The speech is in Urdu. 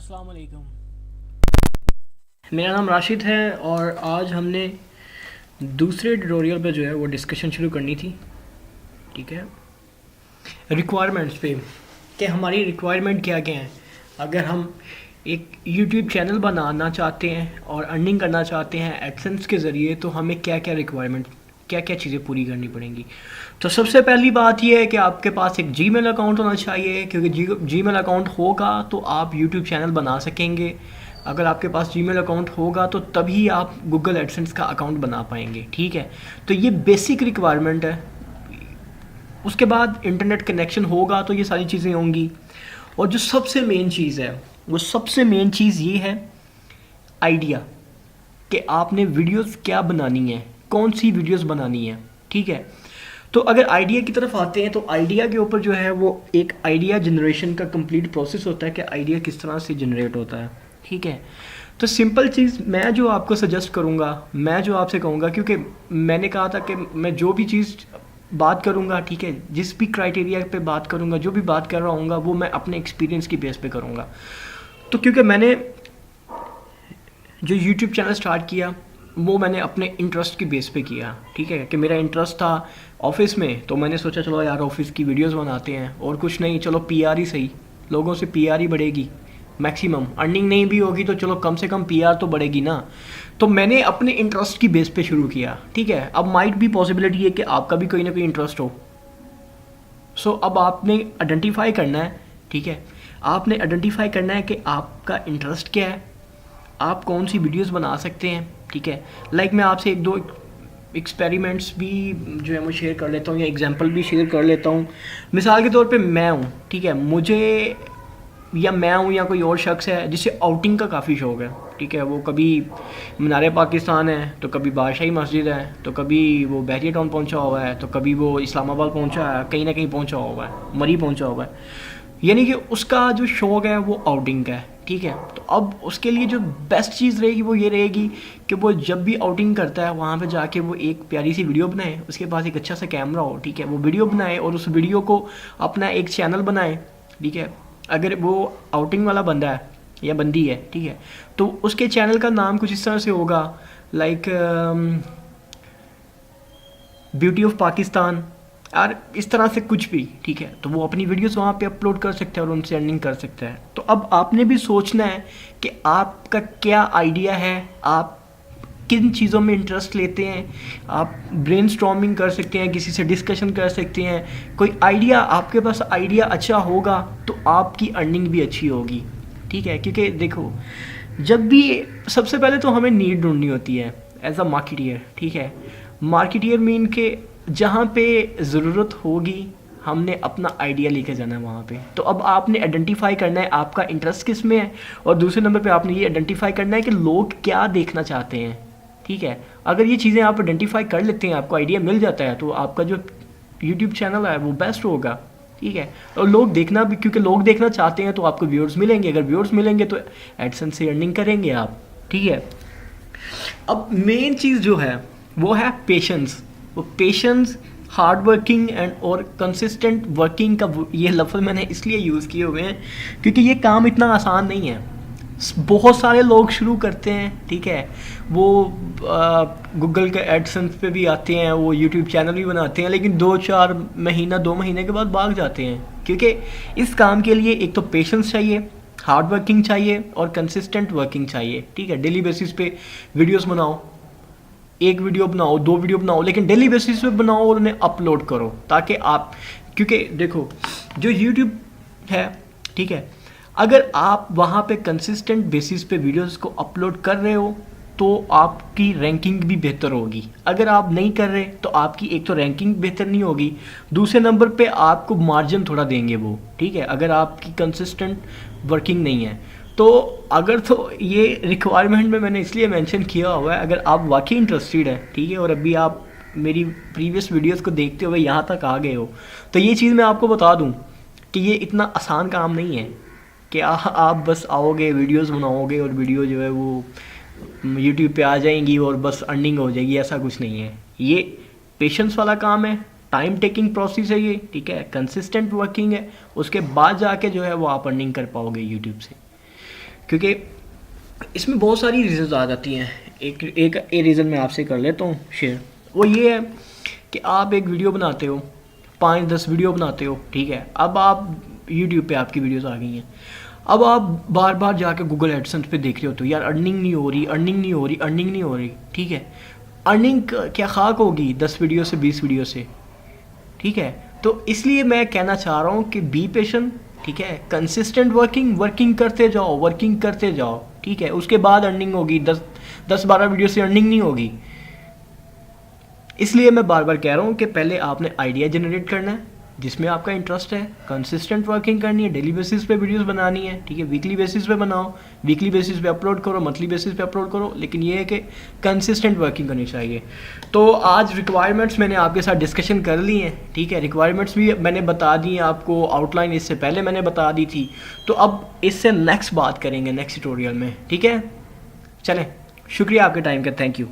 السلام علیکم، میرا نام راشد ہے اور آج ہم نے دوسرے ٹیوٹوریل پہ جو ہے وہ ڈسکشن شروع کرنی تھی. ٹھیک ہے، ریکوائرمنٹس پہ کہ ہماری ریکوائرمنٹ کیا کیا ہیں. اگر ہم ایک یوٹیوب چینل بنانا چاہتے ہیں اور ارننگ کرنا چاہتے ہیں ایڈسنس کے ذریعے تو ہمیں کیا کیا ریکوائرمنٹ کیا کیا چیزیں پوری کرنی پڑیں گی. تو سب سے پہلی بات یہ ہے کہ آپ کے پاس ایک جی میل اکاؤنٹ ہونا چاہیے، کیونکہ جی میل اکاؤنٹ ہوگا تو آپ یوٹیوب چینل بنا سکیں گے. اگر آپ کے پاس جی میل اکاؤنٹ ہوگا تو تبھی آپ گوگل ایڈسنس کا اکاؤنٹ بنا پائیں گے. ٹھیک ہے، تو یہ بیسک ریکوائرمنٹ ہے. اس کے بعد انٹرنیٹ کنیکشن ہوگا تو یہ ساری چیزیں ہوں گی. اور جو سب سے مین چیز ہے وہ سب سے مین چیز یہ ہے آئیڈیا، کہ آپ نے ویڈیوز کیا بنانی ہے، کون سی ویڈیوز بنانی ہے. ٹھیک ہے، تو اگر آئیڈیا کی طرف آتے ہیں تو آئیڈیا کے اوپر جو ہے وہ ایک آئیڈیا جنریشن کا کمپلیٹ پروسیس ہوتا ہے کہ آئیڈیا کس طرح سے جنریٹ ہوتا ہے. ٹھیک ہے، تو سمپل چیز میں جو آپ کو سجیسٹ کروں گا، میں جو آپ سے کہوں گا، کیونکہ میں نے کہا تھا کہ میں جو بھی چیز بات کروں گا، ٹھیک ہے، جس بھی کرائٹیریا پہ بات کروں گا، جو بھی بات کر رہا ہوں گا وہ میں اپنے ایکسپیرینس کی بیس پہ کروں گا. تو کیونکہ میں نے جو یوٹیوب چینل سٹارٹ کیا وہ میں نے اپنے انٹرسٹ کی بیس پہ کیا. ٹھیک ہے، کہ میرا انٹرسٹ تھا آفس میں، تو میں نے سوچا چلو یار آفس کی ویڈیوز بناتے ہیں اور کچھ نہیں، چلو پی آر ہی صحیح، لوگوں سے پی آر ہی بڑھے گی میکسیمم. ارننگ نہیں بھی ہوگی تو چلو کم سے کم پی آر تو بڑھے گی نا. تو میں نے اپنے انٹرسٹ کی بیس پہ شروع کیا. ٹھیک ہے، اب مائٹ بھی پاسبلٹی ہے کہ آپ کا بھی کوئی نہ کوئی انٹرسٹ ہو. سو اب آپ نے آئیڈینٹیفائی کرنا ہے. ٹھیک ہے، آپ نے آئیڈینٹیفائی کرنا ہے کہ آپ کا انٹرسٹ کیا ہے، آپ کون سی ویڈیوز بنا سکتے ہیں. ٹھیک ہے، لائک میں آپ سے ایک دو ایکسپیریمنٹس بھی جو ہے وہ شیئر کر لیتا ہوں یا ایگزامپل بھی شیئر کر لیتا ہوں. مثال کے طور پہ میں ہوں، ٹھیک ہے، مجھے یا میں ہوں یا کوئی اور شخص ہے جسے آؤٹنگ کا کافی شوق ہے. ٹھیک ہے، وہ کبھی مینار پاکستان ہے تو کبھی بادشاہی مسجد ہے تو کبھی وہ بحریہ ٹاؤن پہنچا ہوا ہے تو کبھی وہ اسلام آباد پہنچا ہے، کہیں نہ کہیں پہنچا ہوا ہے، مری پہنچا ہوا ہے. یعنی کہ اس کا جو شوق ہے وہ آؤٹنگ کا ہے. ٹھیک ہے، تو اب اس کے لیے جو بیسٹ چیز رہے گی وہ یہ رہے گی کہ وہ جب بھی آؤٹنگ کرتا ہے وہاں پہ جا کے وہ ایک پیاری سی ویڈیو بنائے، اس کے پاس ایک اچھا سا کیمرہ ہو. ٹھیک ہے، وہ ویڈیو بنائے اور اس ویڈیو کو اپنا ایک چینل بنائے. ٹھیک ہے، اگر وہ آؤٹنگ والا بندہ ہے یا بندی ہے، ٹھیک ہے، تو اس کے چینل کا نام کچھ اس طرح سے ہوگا لائک بیوٹی آف پاکستان اور اس طرح سے کچھ بھی. ٹھیک ہے، تو وہ اپنی ویڈیوز وہاں پہ اپلوڈ کر سکتا ہے اور ان سے ارننگ کر سکتا ہے. تو اب آپ نے بھی سوچنا ہے کہ آپ کا کیا آئیڈیا ہے، آپ کن چیزوں میں انٹرسٹ لیتے ہیں. آپ برین اسٹارمنگ کر سکتے ہیں، کسی سے ڈسکشن کر سکتے ہیں. کوئی آئیڈیا آپ کے پاس آئیڈیا اچھا ہوگا تو آپ کی ارننگ بھی اچھی ہوگی. ٹھیک ہے، کیونکہ دیکھو جب بھی سب سے پہلے تو ہمیں نیڈ ڈھونڈنی ہوتی ہے ایز اے مارکیٹیئر. ٹھیک ہے، مارکیٹیئر مین کہ جہاں پہ ضرورت ہوگی ہم نے اپنا آئیڈیا لے کے جانا ہے وہاں پہ. تو اب آپ نے آئیڈینٹیفائی کرنا ہے آپ کا انٹرسٹ کس میں ہے، اور دوسرے نمبر پہ آپ نے یہ آئیڈینٹیفائی کرنا ہے کہ لوگ کیا دیکھنا چاہتے ہیں. ٹھیک ہے، اگر یہ چیزیں آپ آئیڈینٹیفائی کر لیتے ہیں، آپ کو آئیڈیا مل جاتا ہے، تو آپ کا جو یوٹیوب چینل ہے وہ بیسٹ ہوگا. ٹھیک ہے، اور لوگ دیکھنا بھی، کیونکہ لوگ دیکھنا چاہتے ہیں تو آپ کو ویورز ملیں گے. اگر ویورز ملیں گے تو ایڈسنس سے ارننگ کریں گے آپ. ٹھیک ہے، اب مین چیز جو ہے وہ ہے پیشنس. وہ پیشنس، ہارڈ ورکنگ اینڈ اور کنسسٹنٹ ورکنگ کا یہ لفظ میں نے اس لیے یوز کیے ہوئے ہیں کیونکہ یہ کام اتنا آسان نہیں ہے. بہت سارے لوگ شروع کرتے ہیں، ٹھیک ہے، وہ گوگل کے ایڈسنس پہ بھی آتے ہیں، وہ یوٹیوب چینل بھی بناتے ہیں، لیکن 2 مہینے کے بعد بھاگ جاتے ہیں. کیونکہ اس کام کے لیے ایک تو پیشنس چاہیے، ہارڈ ورکنگ چاہیے اور کنسسٹنٹ ورکنگ چاہیے. ٹھیک ہے، ڈیلی بیسس پہ ویڈیوز بناؤ، ایک ویڈیو بناؤ، 2 ویڈیو بناؤ، لیکن ڈیلی بیسس پہ بناؤ اور انہیں اپلوڈ کرو. تاکہ آپ، کیونکہ دیکھو جو یوٹیوب ہے، ٹھیک ہے، اگر آپ وہاں پہ کنسسٹنٹ بیسس پہ ویڈیوز کو اپلوڈ کر رہے ہو تو آپ کی رینکنگ بھی بہتر ہوگی. اگر آپ نہیں کر رہے تو آپ کی ایک تو رینکنگ بہتر نہیں ہوگی، دوسرے نمبر پہ آپ کو مارجن تھوڑا دیں گے وہ. ٹھیک ہے، اگر آپ کی کنسسٹنٹ ورکنگ نہیں ہے تو اگر تو یہ ریکوائرمنٹ میں نے اس لیے مینشن کیا ہوا ہے، اگر آپ واقعی انٹرسٹیڈ ہیں، ٹھیک ہے، اور ابھی آپ میری پریویس ویڈیوز کو دیکھتے ہوئے یہاں تک آ گئے ہو، تو یہ چیز میں آپ کو بتا دوں کہ یہ اتنا آسان کام نہیں ہے کہ آپ بس آؤ گے، ویڈیوز بناؤ گے اور ویڈیو جو ہے وہ یوٹیوب پہ آ جائیں گی اور بس ارننگ ہو جائے گی. ایسا کچھ نہیں ہے. یہ پیشنس والا کام ہے، ٹائم ٹیکنگ پروسیس ہے یہ. ٹھیک ہے، کنسسٹنٹ ورکنگ ہے، اس کے بعد جا کے جو ہے وہ آپ ارننگ کر پاؤ گے یوٹیوب سے. کیونکہ اس میں بہت ساری ریزنز آ جاتی ہیں. ایک ریزن میں آپ سے کر لیتا ہوں شیئر. وہ یہ ہے کہ آپ ایک ویڈیو بناتے ہو, 5-10 ویڈیو بناتے ہو, ٹھیک ہے. اب آپ یوٹیوب پہ آپ کی ویڈیوز آ گئی ہیں. اب آپ بار بار جا کے گوگل ایڈسنس پہ دیکھ رہے ہوتے ہو, یار ارننگ نہیں ہو رہی, ٹھیک ہے. ارننگ کیا خاک ہوگی 10 ویڈیو سے 20 ویڈیو سے, ٹھیک ہے. تو اس لیے میں کہنا چاہ رہا ہوں کہ بی پیشنٹ, ٹھیک ہے. کنسسٹنٹ ورکنگ کرتے جاؤ, ٹھیک ہے. اس کے بعد ارننگ ہوگی. 10-12 ویڈیو سے ارننگ نہیں ہوگی. اس لیے میں بار بار کہہ رہا ہوں کہ پہلے آپ نے آئیڈیا جنریٹ کرنا ہے جس میں آپ کا انٹرسٹ ہے, کنسسٹنٹ ورکنگ کرنی ہے, ڈیلی بیسس پہ ویڈیوز بنانی ہے, ٹھیک ہے. ویکلی بیسس پہ بناؤ, ویکلی بیسس پہ اپلوڈ کرو, منتھلی بیسس پہ اپلوڈ کرو, لیکن یہ ہے کہ کنسسٹنٹ ورکنگ کرنی چاہیے. تو آج ریکوائرمنٹس میں نے آپ کے ساتھ ڈسکشن کر لی ہیں, ٹھیک ہے. ریکوائرمنٹس بھی میں نے بتا دی ہیں آپ کو, آؤٹ لائن اس سے پہلے میں نے بتا دی تھی. تو اب اس سے نیکسٹ بات کریں گے نیکسٹ ٹیوٹوریل میں, ٹھیک ہے. چلیں, شکریہ آپ کے ٹائم کا, تھینک یو.